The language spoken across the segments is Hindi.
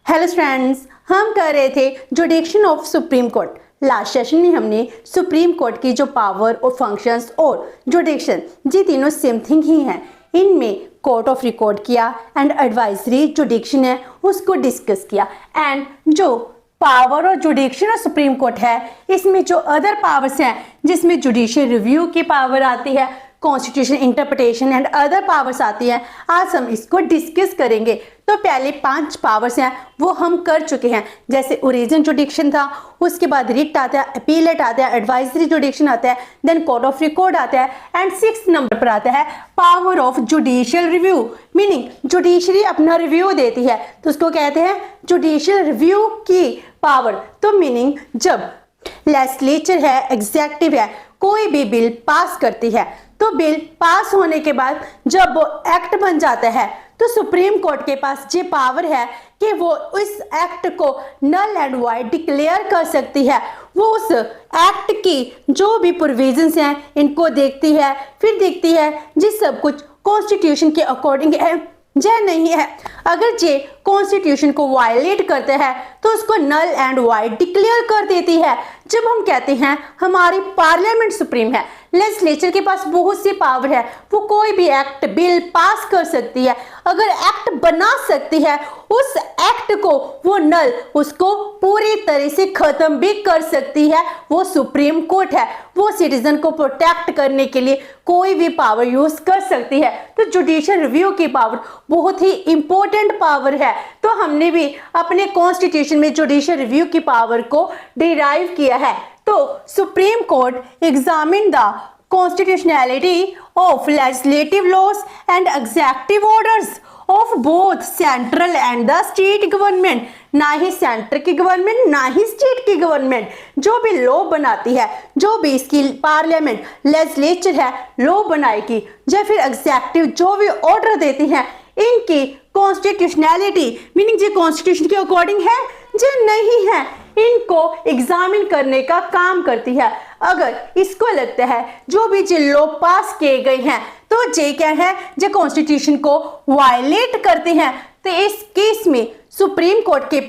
हेलो फ्रेंड्स, हम कर रहे थे जुडिक्शन of supreme court. Last session में हमने सुप्रीम कोर्ट की जो पावर और फंक्शंस और जुडिक्शन जी तीनों सेम थिंग ही हैं। इनमें कोर्ट ऑफ रिकॉर्ड किया एंड एडवाइजरी जुडिक्शन है उसको डिस्कस किया। एंड जो पावर और जुडिक्शन और सुप्रीम कोर्ट है इसमें जो अदर पावर्स हैं जिसमें जुडिशियल रिव्यू की पावर आती है, constitution interpretation and other powers आती हैं। आज हम इसको डिस्कस करेंगे। तो पहले 5 पावर्स हैं वो हम कर चुके हैं, जैसे ओरिजिन जुडिक्शन था, उसके बाद रिट आता है, अपीलेट आता है, एडवाइजरी जुडिक्शन आता है, देन कोर्ट ऑफ रिकॉर्ड आता है एंड 6th नंबर पर आता है power of judicial review. Meaning judiciary अपना रिव्यू देती है तो उसको कहते हैं जुडिशियल रिव्यू की पावर। तो मीनिंग जब लेजिस्लेचर है, एग्जीक्यूटिव है, कोई भी बिल पास करती है तो बिल पास होने के बाद जब वो एक्ट बन जाता है तो सुप्रीम कोर्ट के पास ये पावर है कि वो इस एक्ट को नल एंड वॉइड डिक्लेयर कर सकती है। वो उस एक्ट की जो भी प्रोविजंस हैं इनको देखती है, फिर देखती है जिस सब कुछ कॉन्स्टिट्यूशन के अकॉर्डिंग है या नहीं है। अगर जे कॉन्स्टिट्यूशन को वायलेट करते हैं तो उसको नल एंड वॉइड डिक्लेयर कर देती है। जब हम कहते हैं हमारी पार्लियामेंट सुप्रीम है, लेजिस्लेचर के पास बहुत सी पावर है, वो कोई भी एक्ट बिल पास कर सकती है। अगर एक्ट बना सकती है उस एक्ट को वो नल उसको पूरी तरह से खत्म भी कर सकती है। वो सुप्रीम कोर्ट है, वो सिटीजन को प्रोटेक्ट करने के लिए कोई भी पावर यूज कर सकती है। तो जुडिशियल रिव्यू की पावर बहुत ही इंपॉर्टेंट पावर है। तो हमने भी अपने कॉन्स्टिट्यूशन में जुडिशियल रिव्यू की पावर को डिराइव किया है। तो supreme court examine the constitutionality of legislative laws and executive orders of both central and the state government. ना ही सेंटर की गवर्नमेंट ना ही स्टेट की गवर्नमेंट जो भी लॉ बनाती है, जो भी इसकी पार्लियामेंट लेजिस्लेचर है लॉ बनाएगी या फिर एग्जीक्यूटिव जो भी ऑर्डर देती हैं, इनकी कॉन्स्टिट्यूशनैलिटी मीनिंग जो कॉन्स्टिट्यूशन के अकॉर्डिंग है जो नहीं है, इनको एग्जामिन करने का काम करती है। अगर इसको लगता है जो भी जो लॉ पास किए गए हैं तो जे क्या है, जो कॉन्स्टिट्यूशन को वायलेट करते हैं, तो इस केस में सुप्रीम कोर्ट के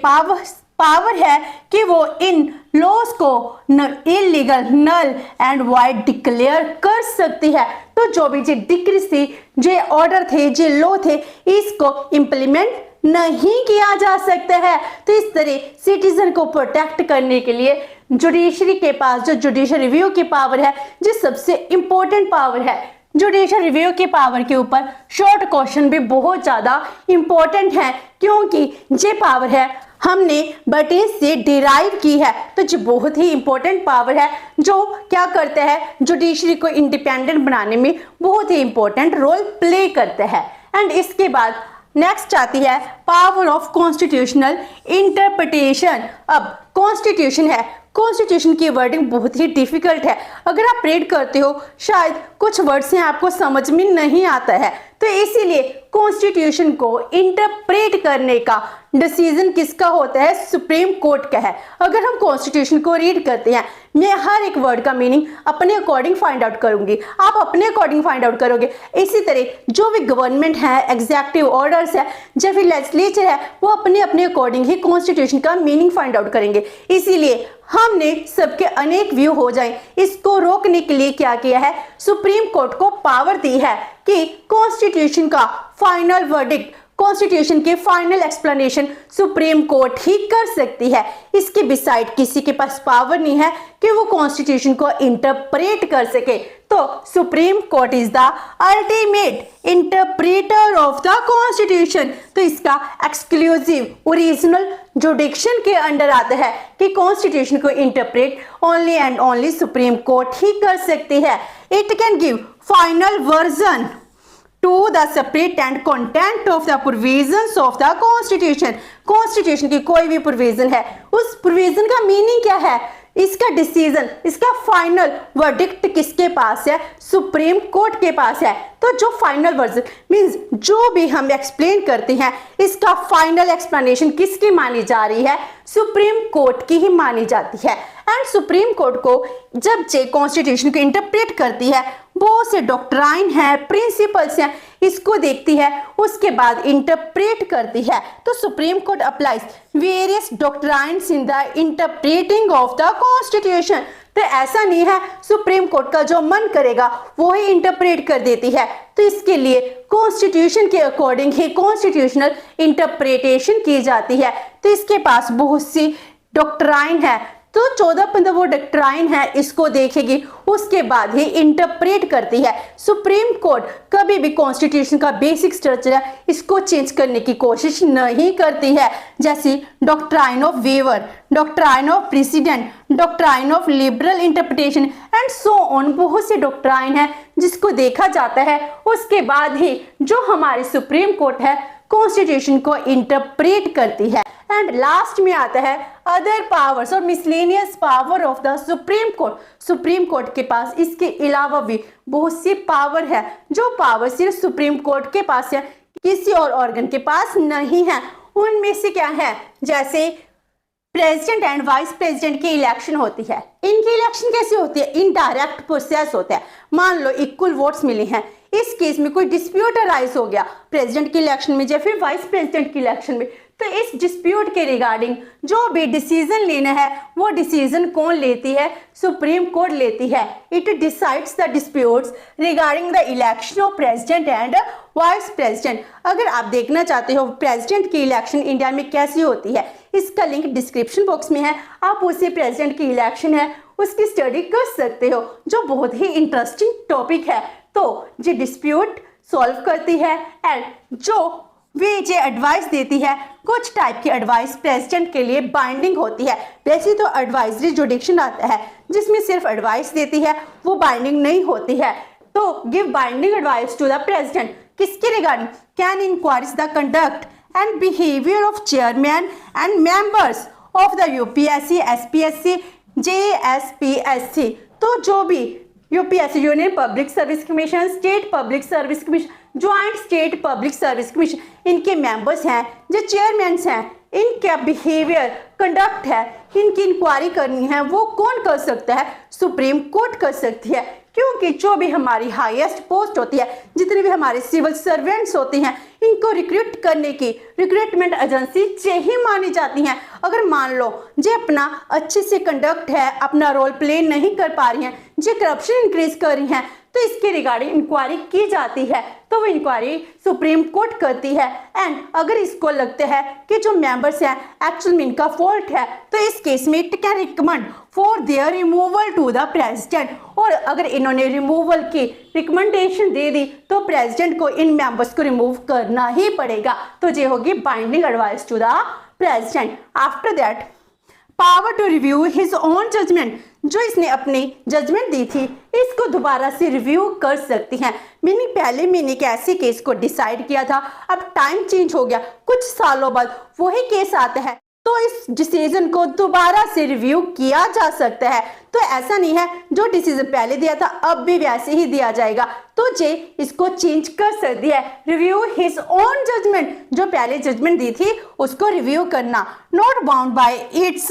पावर है कि वो इन लॉज को illegal null and void declare कर सकती है। तो जो भी जो डिक्री थी, जो ऑर्डर थे, जो लॉ थे, इसको इम्प्लीमेंट नहीं किया जा सकता है। तो इस तरह सिटीजन को प्रोटेक्ट करने के लिए जुडिशरी के पास जो जुडिशियल रिव्यू की पावर है जो सबसे इंपॉर्टेंट पावर है। जुडिशियल रिव्यू की पावर के ऊपर शॉर्ट क्वेश्चन भी बहुत ज्यादा इंपॉर्टेंट है क्योंकि ये पावर है हमने ब्रिटिश से डिराइव की है। तो जो बहुत ही इंपॉर्टेंट पावर है जो क्या करता है जुडिशरी को इंडिपेंडेंट बनाने में बहुत ही इंपॉर्टेंट रोल प्ले करता है। एंड इसके बाद नेक्स्ट आती है पावर ऑफ कॉन्स्टिट्यूशनल इंटरप्रिटेशन। अब कॉन्स्टिट्यूशन है, कॉन्स्टिट्यूशन की वर्डिंग बहुत ही डिफिकल्ट है। अगर आप रीड करते हो शायद कुछ वर्ड्स हैं आपको समझ में नहीं आता है, तो इसीलिए कॉन्स्टिट्यूशन को इंटरप्रेट करने का डिसीजन किसका होता है, सुप्रीम कोर्ट का है। अगर हम कॉन्स्टिट्यूशन को रीड करते हैं, मैं हर एक वर्ड का मीनिंग अपने अकॉर्डिंग फाइंड आउट करूंगी, आप अपने अकॉर्डिंग फाइंड आउट करोगे। इसी तरह जो भी गवर्नमेंट है, एग्जीक्यूटिव ऑर्डर्स है, जब भी लेजिस्लेचर है, वो अपने अपने अकॉर्डिंग ही कॉन्स्टिट्यूशन का मीनिंग फाइंड आउट करेंगे। इसीलिए हमने सबके अनेक व्यू हो जाएं, इसको रोकने के लिए क्या किया है, सुप्रीम कोर्ट को पावर दी है कि कॉन्स्टिट्यूशन का फाइनल वर्डिक्ट, कॉन्स्टिट्यूशन के फाइनल एक्सप्लेनेशन सुप्रीम कोर्ट ही कर सकती है। इसके बिसाइड किसी के पास पावर नहीं है कि वो कॉन्स्टिट्यूशन को इंटरप्रेट कर सके। तो supreme court is the ultimate interpreter of the constitution. तो इसका एक्सक्लूसिव ओरिजिनल जुडिक्शन के अंडर आता है कि कॉन्स्टिट्यूशन को interpret only and only supreme court ही कर सकती है। It can give final version to the spirit and content of the provisions of the constitution। Constitution की कोई भी प्रोविजन है उस प्रोविजन का मीनिंग क्या है, इसका डिसीजन, इसका फाइनल वर्डिक्ट किसके पास है, सुप्रीम कोर्ट के पास है। तो जो फाइनल वर्जन मींस जो भी हम एक्सप्लेन करते हैं इसका फाइनल एक्सप्लेनेशन किसकी मानी जा रही है, सुप्रीम कोर्ट की ही मानी जाती है। एंड सुप्रीम कोर्ट को जब जे कॉन्स्टिट्यूशन को इंटरप्रेट करती है, बहुत से डॉक्ट्राइन है, प्रिंसिपल्स हैं, इसको देखती है, उसके बाद इंटरप्रेट करती है। तो supreme court applies various doctrines in the interpreting of the constitution. तो ऐसा नहीं है सुप्रीम कोर्ट का जो मन करेगा वो ही इंटरप्रेट कर देती है, तो इसके लिए कॉन्स्टिट्यूशन के अकॉर्डिंग ही कॉन्स्टिट्यूशनल इंटरप्रिटेशन की जाती है। तो इसके पास बहुत सी डॉक्ट्राइन है, तो 14-15 वो डॉक्ट्राइन है, इसको देखेगी, उसके बाद ही इंटरप्रेट करती है। सुप्रीम कोर्ट कभी भी कॉन्स्टिट्यूशन का बेसिक स्ट्रक्चर है इसको चेंज करने की कोशिश नहीं करती है, जैसे doctrine of waiver, doctrine of precedent, doctrine of liberal interpretation and so on. बहुत से डॉक्ट्राइन है जिसको देखा जाता है, उसके बाद ही जो हमारी सुप्रीम कोर्ट है कॉन्स्टिट्यूशन को इंटरप्रेट करती है। एंड लास्ट में आता है अदर पावर्स और miscellaneous power of the supreme court. Supreme court के पास इसके अलावा भी बहुत सी पावर है, जो पावर सिर्फ सुप्रीम कोर्ट के पास है, किसी और ऑर्गन के पास नहीं है। उनमें से क्या है, जैसे प्रेसिडेंट एंड वाइस प्रेसिडेंट की इलेक्शन होती है, इनकी इलेक्शन कैसे होती है, इनडायरेक्ट प्रोसेस होता है। मान लो इक्वल वोट्स मिले हैं, इस केस में कोई डिस्प्यूट अराइज हो गया प्रेसिडेंट की इलेक्शन में या फिर वाइस प्रेसिडेंट की इलेक्शन में, तो इस डिस्प्यूट के रिगार्डिंग जो भी डिसीजन लेना है वो डिसीजन कौन लेती है, सुप्रीम कोर्ट लेती है। It decides the disputes regarding the election of president and vice president. अगर आप देखना चाहते हो प्रेसिडेंट की इलेक्शन इंडिया में कैसी होती है, इसका लिंक डिस्क्रिप्शन बॉक्स में है, आप उसे प्रेसिडेंट की इलेक्शन है उसकी स्टडी कर सकते हो, जो बहुत ही इंटरेस्टिंग टॉपिक है। तो जो डिस्प्यूट सॉल्व करती है एंड जो वे जे एडवाइस देती है, कुछ टाइप की एडवाइस प्रेसिडेंट के लिए बाइंडिंग होती है। वैसे तो एडवाइजरी जुडिक्शन आता है जिसमें सिर्फ एडवाइस देती है, वो बाइंडिंग नहीं होती है। तो give binding advice to the president किसके regarding, can inquires the conduct and behaviour of chairman and members of the UPSC, SPSC, JSPSC. तो जो भी UPSC union public service commission, state public service commission, joint state public service commission, इनके मेंबर्स हैं, जो चेयरमैन्स हैं, इनका बिहेवियर कंडक्ट है, इनकी इंक्वायरी करनी है, वो कौन कर सकता है, सुप्रीम कोर्ट कर सकती है। क्योंकि जो भी हमारी हाईएस्ट पोस्ट होती है, जितने भी हमारे सिविल सर्वेंट्स होते हैं, इनको रिक्रूट करने की रिक्रूटमेंट एजेंसी ही मानी जाती हैं। अगर मान लो जो अपना अच्छे से कंडक्ट है, अपना रोल प्ले नहीं कर पा रही हैं, जो करप्शन इंक्रीज कर रही हैं, तो इसके रिगार्डिंग इंक्वायरी की जाती है, तो वो इंक्वायरी सुप्रीम कोर्ट करती है। एंड अगर इसको लगता है कि जो मेंबर्स हैं एक्चुअल में इनका फॉल्ट है, तो इस केस में it can recommend for their removal to the president. और अगर इन्होंने रिमूवल की रिकमेंडेशन दे दी तो प्रेसिडेंट को इन मेंबर्स को रिमूव करना ही पड़ेगा। तो ये होगी binding advice to the president. After that power to review his own judgment, जो इसने अपनी जजमेंट दी थी इसको दोबारा से रिव्यू कर सकती हैं। पहले मैंने एक ऐसे केस को डिसाइड किया था, अब टाइम चेंज हो गया, कुछ सालों बाद वही केस आता है, तो इस डिसीजन को दोबारा से रिव्यू किया जा सकता है। तो ऐसा नहीं है जो डिसीजन पहले दिया था अब भी वैसे ही दिया जाएगा, तो जे इसको चेंज कर सकती है। रिव्यू हिज ओन जजमेंट, जो पहले जजमेंट दी थी उसको रिव्यू करना, not bound by its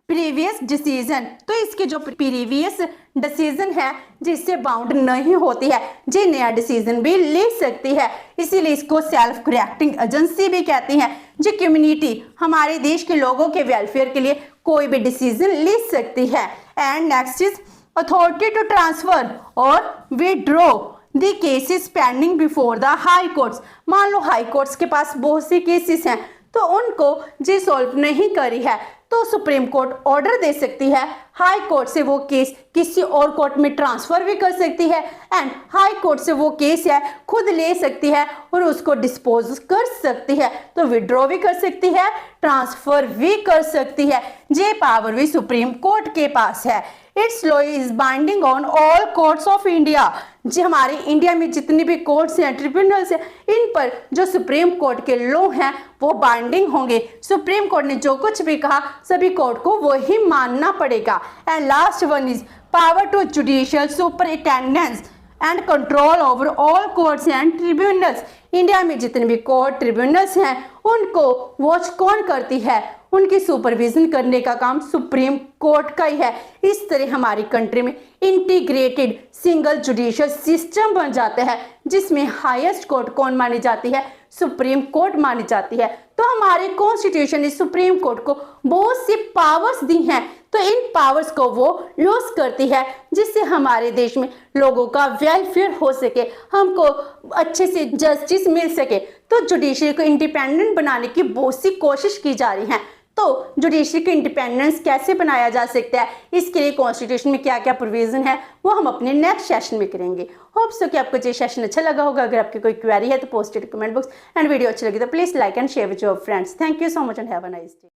previous decision. तो इसके जो प्रीवियस डिसीजन है जिससे बाउंड नहीं होती है, जे नया डिसीजन भी ले सकती है, इसीलिए इसको सेल्फ करेक्टिंग एजेंसी भी कहती हैं। जो कम्युनिटी हमारे देश के लोगों के वेलफेयर के लिए कोई भी डिसीजन ले सकती है। And next is authority to transfer और withdraw the cases pending before the high courts. मान लो हाई कोर्ट्स के पास बहुत से केसेस हैं, तो उनको जे सॉल्व नहीं करी है, तो सुप्रीम कोर्ट ऑर्डर दे सकती है, हाई कोर्ट से वो केस किसी और कोर्ट में ट्रांसफर भी कर सकती है, एंड हाई कोर्ट से वो केस है खुद ले सकती है और उसको डिस्पोज कर सकती है। तो विड्रॉ भी कर सकती है, ट्रांसफर भी कर सकती है, ये पावर भी सुप्रीम कोर्ट के पास है। Its law is binding on all courts of India. जी हमारे इंडिया में जितने भी कोर्ट्स हैं, ट्रिब्यूनल्स हैं, इन पर जो सुप्रीम कोर्ट के लॉ हैं वो बाइंडिंग होंगे। सुप्रीम कोर्ट ने जो कुछ भी कहा सभी कोर्ट को वो ही मानना पड़ेगा। And last one is power to judicial superintendence and control over all courts and tribunals. India में जितने भी कोर्ट ट्रिब्यूनल्स हैं उनको वॉच कौन करती है, उनकी सुपरविजन करने का काम सुप्रीम कोर्ट का ही है। इस तरह हमारी कंट्री में इंटीग्रेटेड सिंगल जुडिशियल सिस्टम बन जाता है, जिसमें हाईएस्ट कोर्ट कौन मानी जाती है? सुप्रीम कोर्ट मानी जाती है। तो हमारे कॉन्स्टिट्यूशन ने सुप्रीम कोर्ट को बहुत सी पावर्स दी हैं, तो इन पावर्स को वो यूज करती है, जिससे हमारे देश में लोगों का वेलफेयर हो सके, हमको अच्छे से जस्टिस मिल सके। तो जुडिशरी को इंडिपेंडेंट बनाने की बहुत सी कोशिश की जा रही है। तो जुडिशरी को इंडिपेंडेंस कैसे बनाया जा सकता है, इसके लिए कॉन्स्टिट्यूशन में क्या क्या प्रोविजन है, वो हम अपने नेक्स्ट सेशन में करेंगे। होप सो कि आपको ये सेशन अच्छा लगा होगा। अगर आपकी कोई क्वेरी है तो post it comment box, and video अच्छी लगी तो please like and share with your friends. Thank you so much and have a nice day.